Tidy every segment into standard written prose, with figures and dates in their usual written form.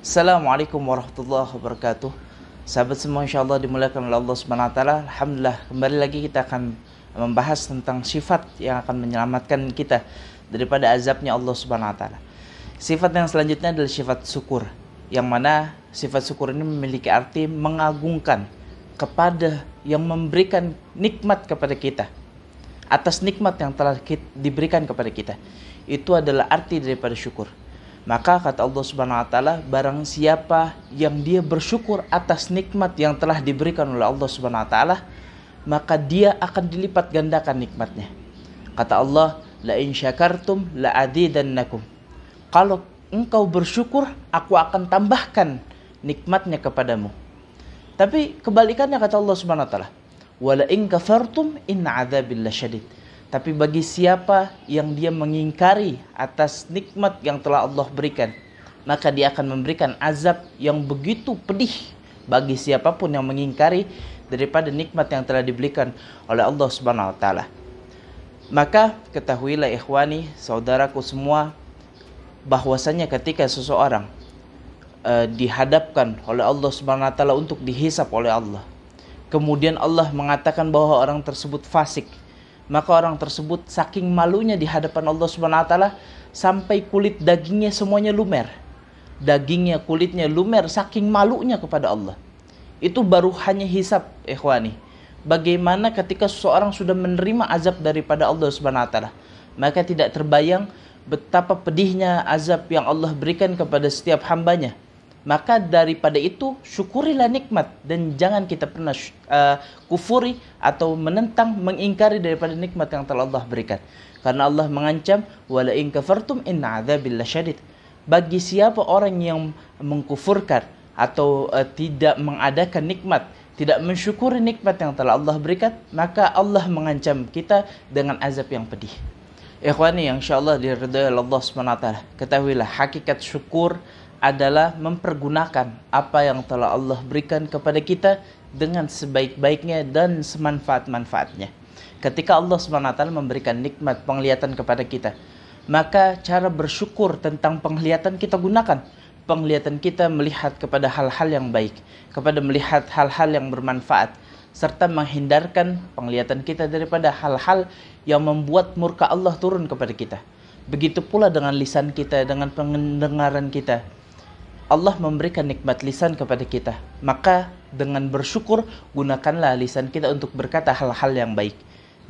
Assalamualaikum warahmatullahi wabarakatuh. Sahabat semua, insyaallah dimuliakan oleh Allah Subhanahu wa taala. Alhamdulillah, kembali lagi kita akan membahas tentang sifat yang akan menyelamatkan kita daripada azabnya Allah Subhanahu wa taala. Sifat yang selanjutnya adalah sifat syukur, yang mana sifat syukur ini memiliki arti mengagungkan kepada yang memberikan nikmat kepada kita, atas nikmat yang telah diberikan kepada kita. Itu adalah arti daripada syukur. Maka kata Allah Subhanahu wa taala, barang siapa yang dia bersyukur atas nikmat yang telah diberikan oleh Allah Subhanahu wa taala, maka dia akan dilipat gandakan nikmatnya. Kata Allah, la in syakartum la azidannakum. Kalau engkau bersyukur, aku akan tambahkan nikmatnya kepadamu. Tapi kebalikannya kata Allah Subhanahu wa taala, wala in kafartum inna adzabil lasyadid. Tapi bagi siapa yang dia mengingkari atas nikmat yang telah Allah berikan, maka dia akan memberikan azab yang begitu pedih bagi siapapun yang mengingkari daripada nikmat yang telah diberikan oleh Allah Subhanahu wa taala. Maka ketahuilah ikhwani, saudaraku semua, bahwasanya ketika seseorang dihadapkan oleh Allah Subhanahu wa taala untuk dihisap oleh Allah, kemudian Allah mengatakan bahwa orang tersebut fasik, maka orang tersebut saking malunya di hadapan Allah Subhanahu wa taala sampai kulit dagingnya semuanya lumer. Dagingnya, kulitnya lumer saking malunya kepada Allah. Itu baru hanya hisab, ikhwani. Bagaimana ketika seseorang sudah menerima azab daripada Allah Subhanahu wa taala, maka tidak terbayang betapa pedihnya azab yang Allah berikan kepada setiap hambanya. Maka daripada itu, syukurilah nikmat dan jangan kita pernah kufuri atau menentang, mengingkari daripada nikmat yang telah Allah berikan. Karena Allah mengancam, wala in kafartum inna adzabil lasyadid. Bagi siapa orang yang mengkufurkan atau tidak mengadakan nikmat, tidak mensyukuri nikmat yang telah Allah berikan, maka Allah mengancam kita dengan azab yang pedih. Ikhwani yang insyaallah diridhai Allah Subhanahu wa taala, ketahuilah hakikat syukur adalah mempergunakan apa yang telah Allah berikan kepada kita dengan sebaik-baiknya dan semanfaat-manfaatnya. Ketika Allah SWT memberikan nikmat penglihatan kepada kita, maka cara bersyukur tentang penglihatan kita gunakan. Penglihatan kita melihat kepada hal-hal yang baik, kepada melihat hal-hal yang bermanfaat, serta menghindarkan penglihatan kita daripada hal-hal yang membuat murka Allah turun kepada kita. Begitu pula dengan lisan kita, dengan pendengaran kita. Allah memberikan nikmat lisan kepada kita, maka dengan bersyukur gunakanlah lisan kita untuk berkata hal-hal yang baik,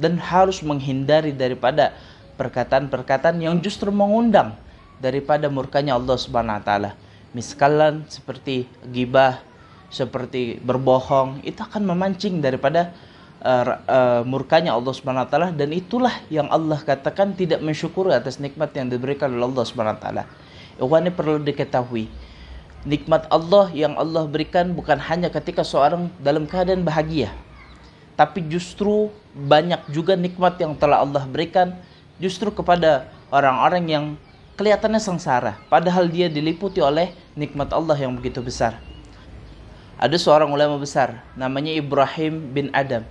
dan harus menghindari daripada perkataan-perkataan yang justru mengundang daripada murkanya Allah Subhanahu wa taala. Misalkan seperti ghibah, seperti berbohong, itu akan memancing daripada murkanya Allah Subhanahu wa taala, dan itulah yang Allah katakan tidak mensyukuri atas nikmat yang diberikan oleh Allah Subhanahu wa taala. Ini perlu diketahui. Nikmat Allah yang Allah berikan bukan hanya ketika seorang dalam keadaan bahagia, tapi justru banyak juga nikmat yang telah Allah berikan justru kepada orang-orang yang kelihatannya sengsara, padahal dia diliputi oleh nikmat Allah yang begitu besar. Ada seorang ulama besar namanya Ibrahim bin Adam.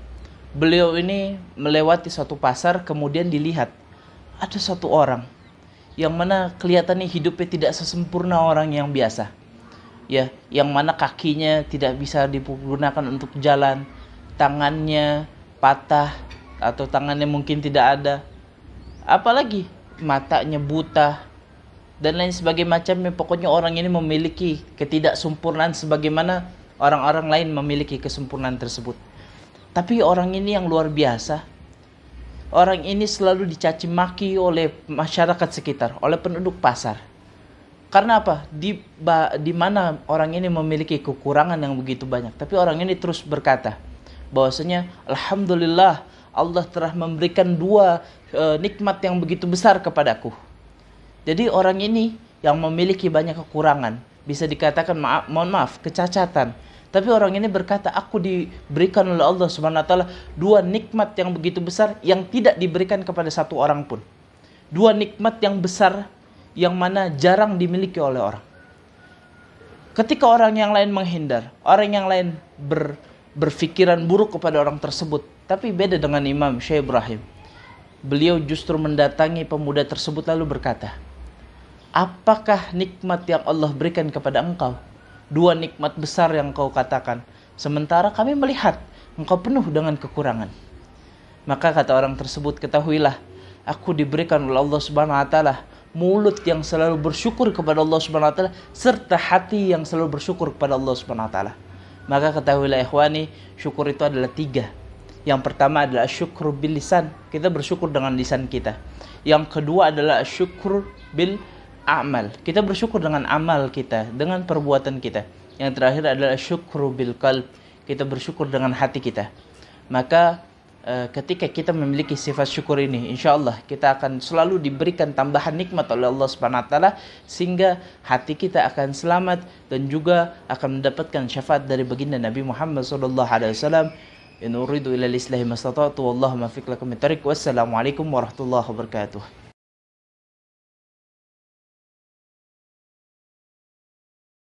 Beliau ini melewati satu pasar, kemudian dilihat ada satu orang yang mana kelihatannya hidupnya tidak sesempurna orang yang biasa. Ya, yang mana kakinya tidak bisa digunakan untuk jalan, tangannya patah atau tangannya mungkin tidak ada, apalagi matanya buta dan lain sebagainya macamnya. Pokoknya orang ini memiliki ketidaksempurnaan sebagaimana orang-orang lain memiliki kesempurnaan tersebut. Tapi orang ini yang luar biasa. Orang ini selalu dicaci maki oleh masyarakat sekitar, oleh penduduk pasar. Karena apa? Di mana orang ini memiliki kekurangan yang begitu banyak, tapi orang ini terus berkata bahwasanya alhamdulillah Allah telah memberikan dua nikmat yang begitu besar kepadaku. Jadi orang ini yang memiliki banyak kekurangan, bisa dikatakan mohon maaf, kecacatan. Tapi orang ini berkata, aku diberikan oleh Allah Subhanahu wa taala dua nikmat yang begitu besar yang tidak diberikan kepada satu orang pun. Dua nikmat yang besar yang mana jarang dimiliki oleh orang. Ketika orang yang lain menghindar, orang yang lain berpikiran buruk kepada orang tersebut, tapi beda dengan Imam Syekh Ibrahim. Beliau justru mendatangi pemuda tersebut lalu berkata, apakah nikmat yang Allah berikan kepada engkau? Dua nikmat besar yang kau katakan. Sementara kami melihat engkau penuh dengan kekurangan. Maka kata orang tersebut, ketahuilah, aku diberikan oleh Allah Subhanahu wa taala mulut yang selalu bersyukur kepada Allah Subhanahu wa taala serta hati yang selalu bersyukur kepada Allah Subhanahu wa taala. Maka ketahuilah ikhwani, syukur itu adalah 3. Yang pertama adalah syukur bil lisan, kita bersyukur dengan lisan kita. Yang kedua adalah syukur bil amal, kita bersyukur dengan amal kita, dengan perbuatan kita. Yang terakhir adalah syukur bil qalb, kita bersyukur dengan hati kita. Maka ketika kita memiliki sifat syukur ini, insya Allah kita akan selalu diberikan tambahan nikmat oleh Allah Subhanahu wa taala, sehingga hati kita akan selamat dan juga akan mendapatkan syafaat dari baginda Nabi Muhammad sallallahu alaihi wasallam. In uridu illa al-islahi mastata'tu wallahu muwaffiq lakum. Wassalamualaikum warahmatullahi wabarakatuh.